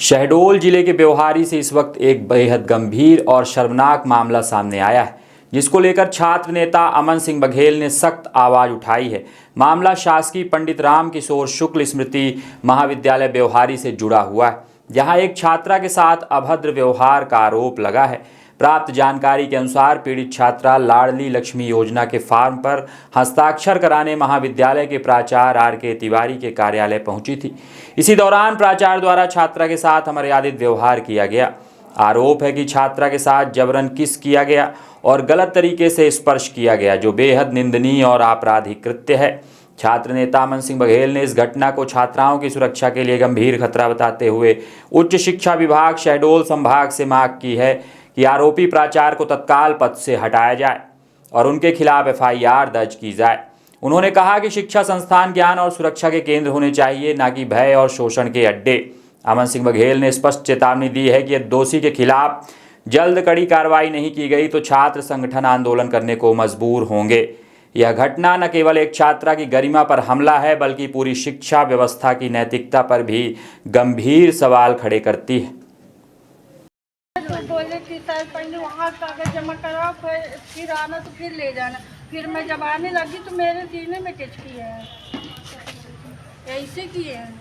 शहडोल जिले के ब्यौहारी से इस वक्त एक बेहद गंभीर और शर्मनाक मामला सामने आया है, जिसको लेकर छात्र नेता अमन सिंह बघेल ने सख्त आवाज उठाई है। मामला शासकीय पंडित राम किशोर शुक्ल स्मृति महाविद्यालय ब्यौहारी से जुड़ा हुआ है, जहां एक छात्रा के साथ अभद्र व्यवहार का आरोप लगा है। प्राप्त जानकारी के अनुसार पीड़ित छात्रा लाडली लक्ष्मी योजना के फॉर्म पर हस्ताक्षर कराने महाविद्यालय के प्राचार्य आर.के. तिवारी के कार्यालय पहुंची थी। इसी दौरान प्राचार्य द्वारा छात्रा के साथ अमर्यादित व्यवहार किया गया। आरोप है कि छात्रा के साथ जबरन किस किया गया और गलत तरीके से स्पर्श किया गया, जो बेहद निंदनीय और आपराधिक कृत्य है। छात्र नेता अमन सिंह बघेल ने इस घटना को छात्राओं की सुरक्षा के लिए गंभीर खतरा बताते हुए उच्च शिक्षा विभाग शहडोल संभाग से मांग की है कि आरोपी प्राचार्य को तत्काल पद से हटाया जाए और उनके खिलाफ एफआईआर दर्ज की जाए। उन्होंने कहा कि शिक्षा संस्थान ज्ञान और सुरक्षा के केंद्र होने चाहिए, न कि भय और शोषण के अड्डे। अमन सिंह बघेल ने स्पष्ट चेतावनी दी है कि दोषी के खिलाफ जल्द कड़ी कार्रवाई नहीं की गई तो छात्र संगठन आंदोलन करने को मजबूर होंगे। यह घटना न केवल एक छात्रा की गरिमा पर हमला है, बल्कि पूरी शिक्षा व्यवस्था की नैतिकता पर भी गंभीर सवाल खड़े करती है। बोले कि सर पहले वहाँ कागज जमा कराओ, फिर आना तो फिर ले जाना। फिर मैं जब आने लगी तो मेरे सीने में टिच किया है, ऐसे किए हैं।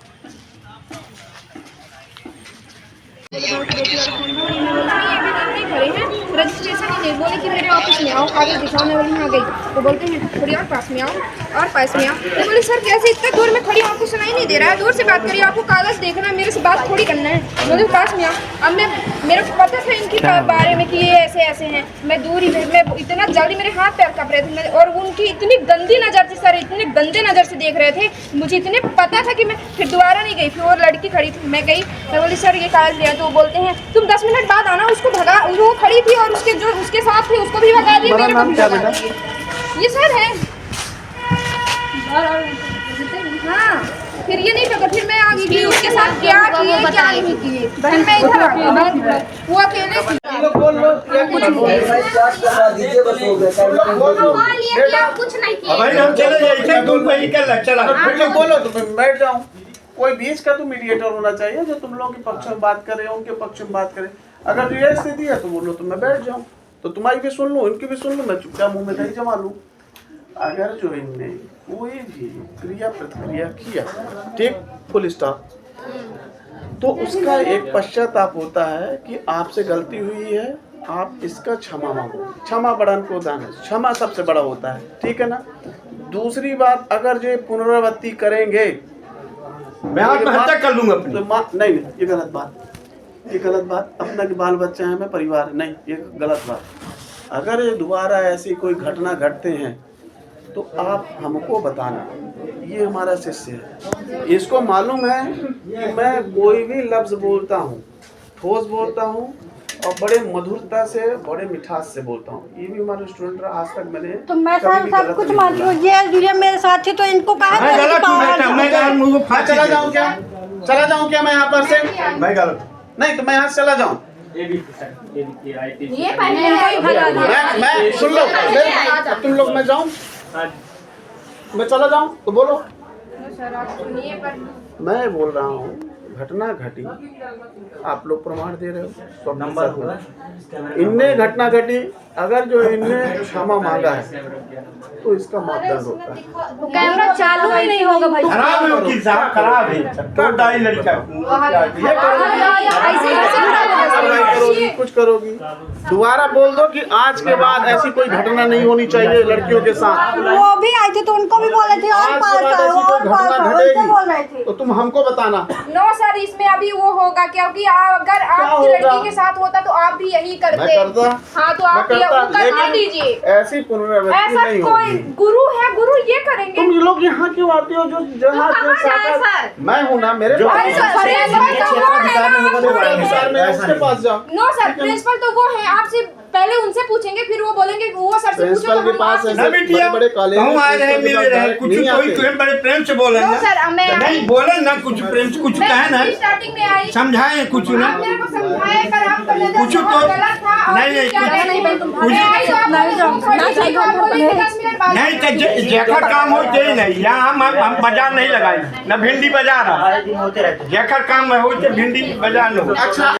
रजिस्ट्रेशन ही नहीं, बोले कि मेरे ऑफिस में आओ, कागज दिखाओ। मैं वहीं आ गई तो बोलते हैं थोड़ी और पास में आओ और पास में आओ। मैं बोले सर कैसे इतना दूर में खड़ी हूँ, आपको सुनाई नहीं दे रहा है? दूर से बात करिए, आपको कागज देखना है, मेरे से बात थोड़ी करना है। बोले पास में आओ। अब मेरे को पता था इनके बारे में कि ये ऐसे ऐसे हैं। मैं दूर ही मैं इतना जल्दी मेरे हाथ पैर कप रहे थे और उनकी इतनी गंदी नज़र थी सर, इतने गंदे नज़र से देख रहे थे। मुझे इतने पता था कि मैं फिर दोबारा नहीं गई। फिर वो लड़की खड़ी थी, मैं गई, मैं बोली सर ये कागज लिया। तो वो बोलते हैं तुम 10 मिनट बाद आना। उसको भगा, वो खड़ी थी और उसके जो उसके साथ थे उसको भी भगा दिया, मेरे को भी भगा दिया। ये सर है। हाँ, फिर ये नहीं पता। फिर मैं आगे गई, उसके साथ क्या किए क्या नहीं किए। फिर मैं इधर आ गई, वो अकेले थी। कुछ नहीं किया। बोलो तो बैठ जाऊं। कोई बीच का तो मीडिएटर होना चाहिए जो तुम लोगों के पक्ष में बात करे, उनके पक्ष में बात करे। अगर ये स्थिति है तो बोलो तो मैं बैठ जाऊं, तो तुम्हारी भी सुन लूं, इनकी भी सुन लूं, मैं चुपचाप मुंह में दही जमा लूं। अगर जो इनने कोई भी क्रिया प्रतिक्रिया किया, ठीक, फुल स्टॉप, तो उसका एक पश्चाताप होता है कि आपसे गलती हुई है, आप इसका क्षमा मांगो। क्षमा बड़न को दान है, क्षमा सबसे बड़ा होता है, ठीक है ना। दूसरी बात, अगर जो पुनरावृत्ति करेंगे मैं आत्महत्या कर लूंगा अपनी। तो नहीं, ये गलत बात, ये गलत बात। अपना कि बाल बच्चे हैं, मैं परिवार, नहीं, ये गलत बात। अगर ये दोबारा ऐसी कोई घटना घटते हैं तो आप हमको बताना। ये हमारा शिष्य है, इसको मालूम है कि मैं कोई भी लफ्ज़ बोलता हूँ, ठोस बोलता हूँ और बड़े मधुरता से, बड़े मिठास से बोलता हूँ। ये भी हमारे स्टूडेंट रहा, आज तक मैंने तो मैं सब कुछ मान लूँ। ये मेरे साथ थी तो इनको कहा चला जाऊँ क्या? चला जाऊँ क्या मैं यहाँ पर से? मैं गलत नहीं तो मैं यहाँ से चला जाऊँ। मैं सुन लो, तुम लोग, मैं जाऊँ, मैं चला जाऊँ तो बोलो। मैं बोल रहा हूँ घटना घटी, आप लोग प्रमाण दे रहे हो, नंबर इनने घटना घटी। अगर जो इनने क्षमा मांगा है तो इसका मापदंड होता है। कैमरा चालू ही नहीं होगा भाई। खराब है वकील साहब, खराब है तो डाई लड़का कुछ करोगी, दोबारा बोल दो कि आज के बाद ऐसी कोई घटना नहीं होनी चाहिए लड़कियों के साथ। वो भी आए थे तो उनको भी बोले थे और थे तो तुम हमको बताना। नो सर, इसमें अभी वो होगा क्योंकि अगर आपकी लड़की के साथ होता तो आप भी यही करते। हाँ, तो आप करवा दीजिए। ऐसी पुनरावृत्ति ऐसा नहीं कोई होगी। गुरु है, गुरु ये करेंगे। तुम लोग यहाँ क्यों आते हो? जो जहाँ मैं हूँ ना, मेरे पास जाओ। नो सर, प्रिंसिपल तो वो है, आपसे पहले उनसे पूछेंगे, फिर वो बोलेंगे वो सर से पूछो। के पास बड़े कॉलेज कुछ कोई बड़े प्रेम से बोले ना सर, नहीं बोले ना, कुछ प्रेम से कुछ कहे ना, स्टार्टिंग में आई समझाए कुछ ना, मेरे को समझाए, पर आप कुछ तो गलत था। नहीं, नहीं तो जेखर काम होते ही नहीं, यहाँ हम बाजार नहीं लगाए, न भिंडी बाजार, जेखर काम में होते भिंडी बाजार न हो। अच्छा